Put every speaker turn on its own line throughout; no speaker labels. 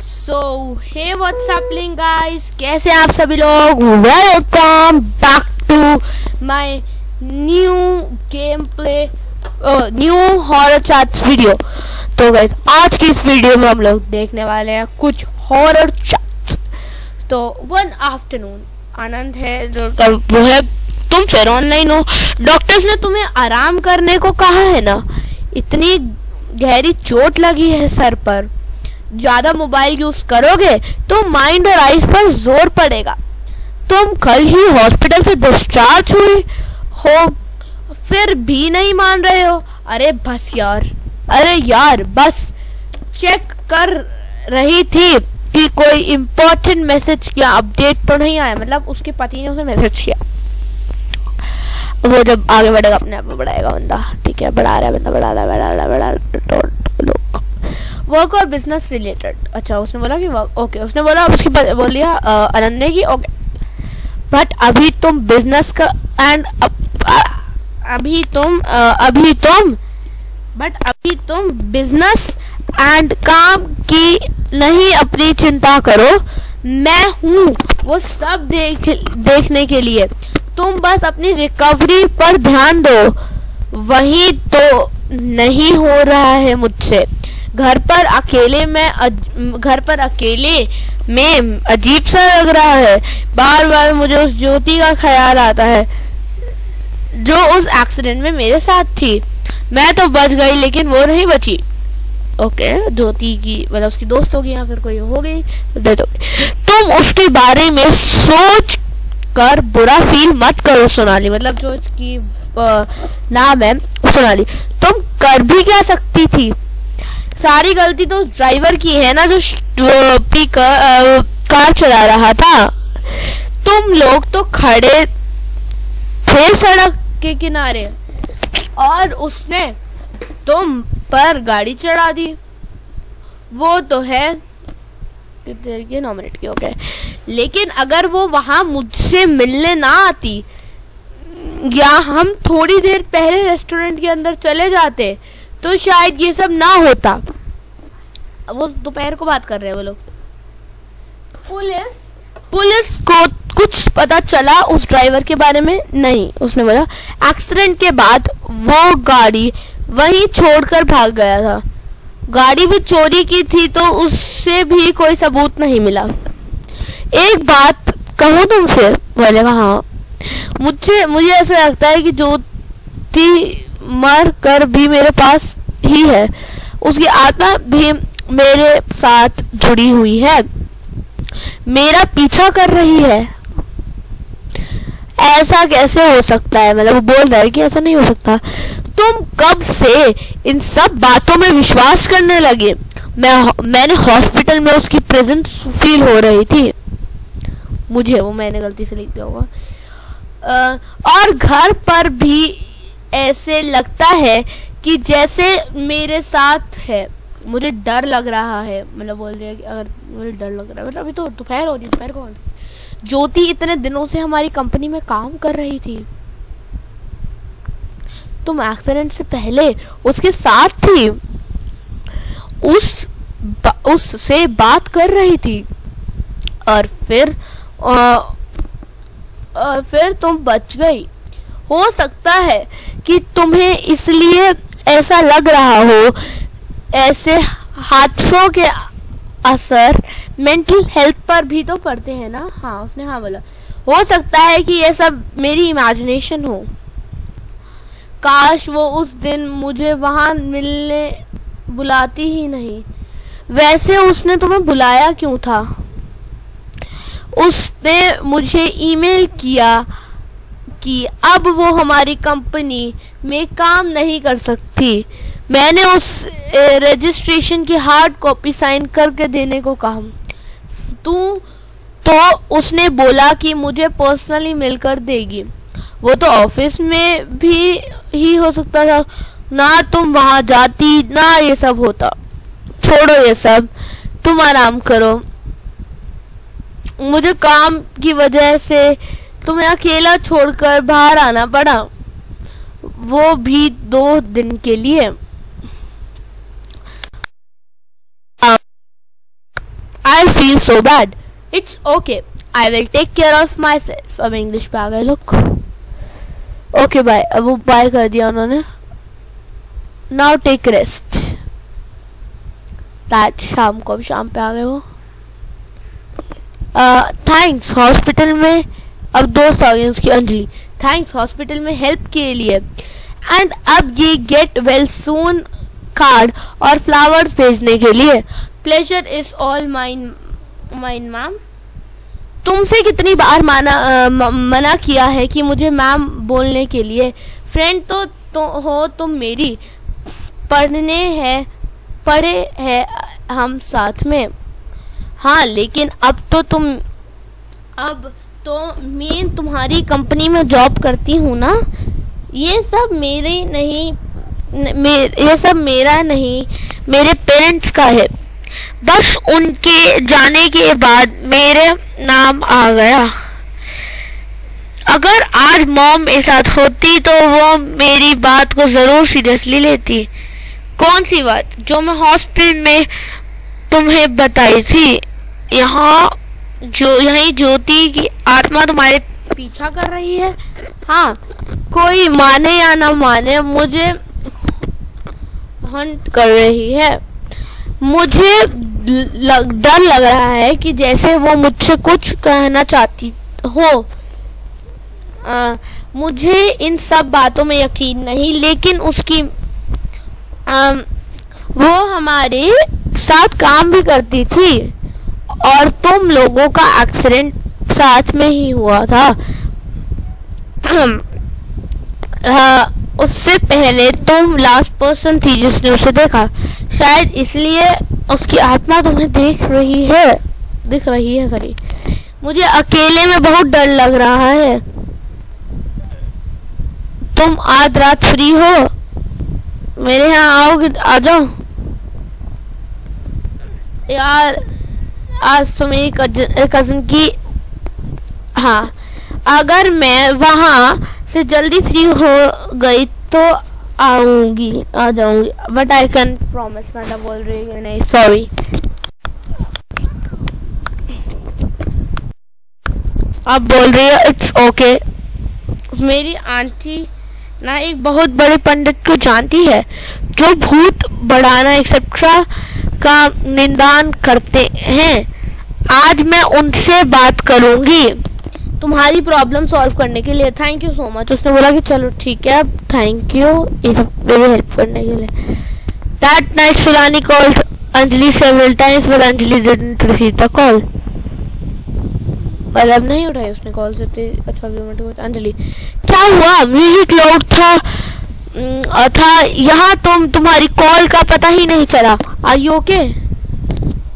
हे WhatsApp guys, कैसे आप सभी लोग। Welcome back to my new game play new horror chats video. तो गाइस, आज की इस वीडियो में हम लोग देखने वाले हैं कुछ हॉरर चैट्स। तो वन आफ्टरनून आनंद है जो वो है, तुम फिर ऑनलाइन हो। डॉक्टर्स ने तुम्हें आराम करने को कहा है ना, इतनी गहरी चोट लगी है सर पर, ज्यादा मोबाइल यूज करोगे तो माइंड और आइज पर जोर पड़ेगा। तुम कल ही हॉस्पिटल से डिस्चार्ज हुई हो, फिर भी नहीं मान रहे हो। अरे यार बस चेक कर रही थी कि कोई इम्पोर्टेंट मैसेज या अपडेट तो नहीं आया। मतलब उसके पति ने उसे मैसेज किया। वो जब आगे बढ़ेगा अपने आप में बढ़ाएगा बंदा। ठीक है, बढ़ा रहा है बंदा, बढ़ा रहा है। वर्क और बिजनेस रिलेटेड। अच्छा, उसने बोला कि वर्क, ओके। उसने बोला, उसकी बोल दिया आनंद ने कि ओके, बट अभी तुम बिजनेस का एंड अभी तुम बिजनेस एंड काम की नहीं, अपनी चिंता करो। मैं हूँ वो सब देखने के लिए। तुम बस अपनी रिकवरी पर ध्यान दो। वही तो नहीं हो रहा है मुझसे। घर पर अकेले में अजीब सा लग रहा है। बार बार मुझे उस ज्योति का ख्याल आता है जो उस एक्सीडेंट में मेरे साथ थी। मैं तो बच गई लेकिन वो नहीं बची। ओके, ज्योति की मतलब उसकी दोस्त होगी या फिर कोई हो गई। तुम उसके बारे में सोच कर बुरा फील मत करो सोनाली। मतलब जो उसकी नाम है सोनाली। तुम कर भी क्या सकती थी? सारी गलती तो उस ड्राइवर की है ना, जो कार चला रहा था। तुम लोग तो खड़े थे सड़क के किनारे और उसने तुम पर गाड़ी चढ़ा दी। वो तो है कितनी देर की, 9 मिनट की। ओके, लेकिन अगर वो वहां मुझसे मिलने ना आती या हम थोड़ी देर पहले रेस्टोरेंट के अंदर चले जाते तो शायद ये सब ना होता। वो दोपहर को बात कर रहे हैं वो लोग। पुलिस को कुछ पता चला उस ड्राइवर के बारे में? नहीं। उसने बोला एक्सीडेंट के बाद वो गाड़ी वहीं छोड़कर भाग गया था। गाड़ी भी चोरी की थी तो उससे भी कोई सबूत नहीं मिला। एक बात कहूँ तुमसे? बोले हाँ। मुझे ऐसा लगता है कि ज्योति मर कर भी मेरे पास ही है। उसकी आत्मा भी मेरे साथ जुड़ी हुई है, मेरा पीछा कर रही है। ऐसा कैसे हो सकता है? मतलब वो बोल रहा है कि ऐसा नहीं हो सकता। तुम कब से इन सब बातों में विश्वास करने लगे? मैंने हॉस्पिटल में उसकी प्रेजेंस फील हो रही थी। मैंने गलती से लिख दिया होगा। और घर पर भी ऐसे लगता है कि जैसे मेरे साथ है। मुझे डर लग रहा है। मतलब बोल रही है कि अगर मुझे डर लग रहा है, मतलब अभी तो दोपहर हो रही है। दोपहर को ज्योति इतने दिनों से हमारी कंपनी में काम कर रही थी। तुम एक्सीडेंट से पहले उसके साथ थी, उससे बात कर रही थी और फिर तुम बच गई। हो सकता है कि तुम्हें इसलिए ऐसा लग रहा हो। ऐसे हादसों के असर मेंटल हेल्थ पर भी तो पड़ते हैं ना। हाँ, उसने हाँ बोला। हो सकता है कि ये सब मेरी इमेजिनेशन हो। काश वो उस दिन मुझे वहां मिलने बुलाती ही नहीं। वैसे उसने तुम्हें बुलाया क्यों था? उसने मुझे ईमेल किया कि अब वो हमारी कंपनी में काम नहीं कर सकती। मैंने उस रजिस्ट्रेशन की हार्ड कॉपी साइन करके देने को कहा। तो उसने बोला कि मुझे पर्सनली मिलकर देगी। वो तो ऑफिस में भी ही हो सकता था ना। तुम वहां जाती ना, ये सब होता। छोड़ो ये सब, तुम आराम करो। मुझे काम की वजह से तुम्हें अकेला छोड़कर बाहर आना पड़ा, वो भी 2 दिन के लिए। feel so bad. It's okay. I will take care of myself. अब इंग्लिश पे आ गए लोग. Okay bye. अब वो बाय कर दिया उन्होंने. Now take rest. That शाम पे आ गए वो. थैंक्स हॉस्पिटल में. अब दोस्त आ गई उसकी अंजलि. थैंक्स हॉस्पिटल में हेल्प के लिए. एंड अब ये गेट वेल सून कार्ड और फ्लावर्स भेजने के लिए. Pleasure is all mine ma'am. तुमसे कितनी बार मना किया है कि मुझे मैम बोलने के लिए. फ्रेंड तो हो तुम मेरी. पढ़े हैं हम साथ में. हाँ लेकिन अब तो मैं तुम्हारी कंपनी में जॉब करती हूँ ना. ये सब मेरा नहीं मेरे पेरेंट्स का है. बस उनके जाने के बाद मेरे नाम आ गया. अगर आज मॉम मेरे साथ होती तो वो मेरी बात को जरूर सीरियसली लेती. कौन सी बात? जो मैं हॉस्पिटल में तुम्हें बताई थी. यही ज्योति की आत्मा तुम्हारे पीछा कर रही है. हाँ कोई माने या ना माने मुझे हंट कर रही है. मुझे डर लग रहा है कि जैसे वो मुझसे कुछ कहना चाहती हो. मुझे इन सब बातों में यकीन नहीं लेकिन उसकी वो हमारे साथ काम भी करती थी और तुम लोगों का एक्सीडेंट साथ में ही हुआ था. उससे पहले तुम लास्ट पर्सन थी जिसने उसे देखा. शायद इसलिए उसकी आत्मा तुम्हें दिख रही है. सॉरी. मुझे अकेले में बहुत डर लग रहा है. तुम आज रात फ्री हो? मेरे यहाँ आओगे? आ जाओ यार. आज तो मेरी कज़न की. हाँ अगर मैं वहाँ से जल्दी फ्री हो गई तो आ जाऊंगी. But I can promise. Madam बोल रही है नहीं. सॉरी. अब बोल रही है इट्स ओके. मेरी आंटी ना एक बहुत बड़े पंडित को जानती है जो भूत बढ़ाना एक्सेट्रा का निदान करते हैं. आज मैं उनसे बात करूंगी तुम्हारी प्रॉब्लम सॉल्व करने के लिए. Thank you so much. उसने बोला कि चलो ठीक है. थैंक यू ये सब मेरी हेल्प करने के लिए. That night Sulani called Anjali several times but Anjali didn't receive the call. मतलब नहीं उठाई उसने कॉल से. अच्छा अंजलि क्या हुआ? म्यूजिक लाउड था यहाँ. तुम्हारी कॉल का पता ही नहीं चला. Are you okay?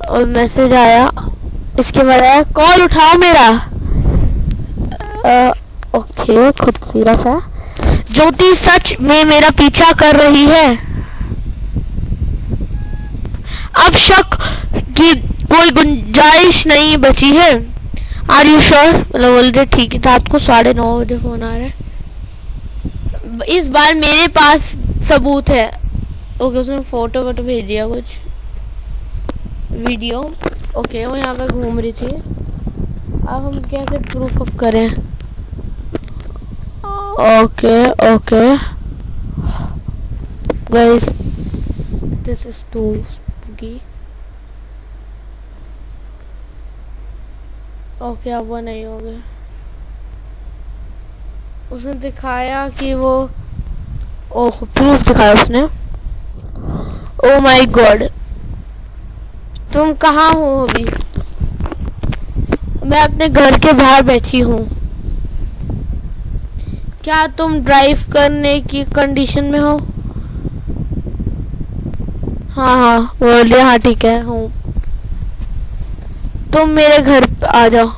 और मैसेज आया इसके बाद आया कॉल उठाओ मेरा. ओके खुद सीरियस है. ज्योति सच में मेरा पीछा कर रही है. अब शक की कोई गुंजाइश नहीं बची है. Are you sure? मतलब बोल रहे ठीक है. रात को 9:30 बजे फोन आ रहा है. इस बार मेरे पास सबूत है. ओके उसने फोटो भेज दिया कुछ वीडियो. ओके वो यहाँ पे घूम रही थी. अब हम कैसे प्रूफ अप करें? Okay guys this is too spooky. Okay अब वो नहीं हो गया. उसने दिखाया कि वो ओह प्रूफ दिखाया उसने. Oh my God. तुम कहाँ हो अभी? मैं अपने घर के बाहर बैठी हूँ. क्या तुम ड्राइव करने की कंडीशन में हो? हाँ बोलिए. हाँ ठीक है हूँ. तुम मेरे घर आ जाओ.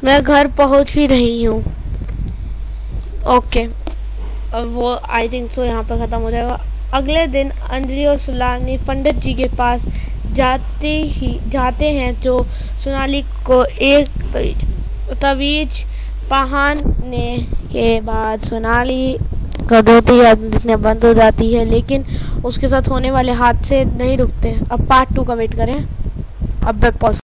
मैं घर पहुंच ही रही हूँ. ओके अब वो आई थिंक तो यहाँ पर ख़त्म हो जाएगा. अगले दिन अंजलि और सुलानी पंडित जी के पास जाते हैं जो सोनाली को एक तवीज पहनाने के बाद सोनाली का धोती दिखने बंद हो जाती है लेकिन उसके साथ होने वाले हादसे नहीं रुकते. अब पार्ट 2 का वेट करें. अब मैं पॉज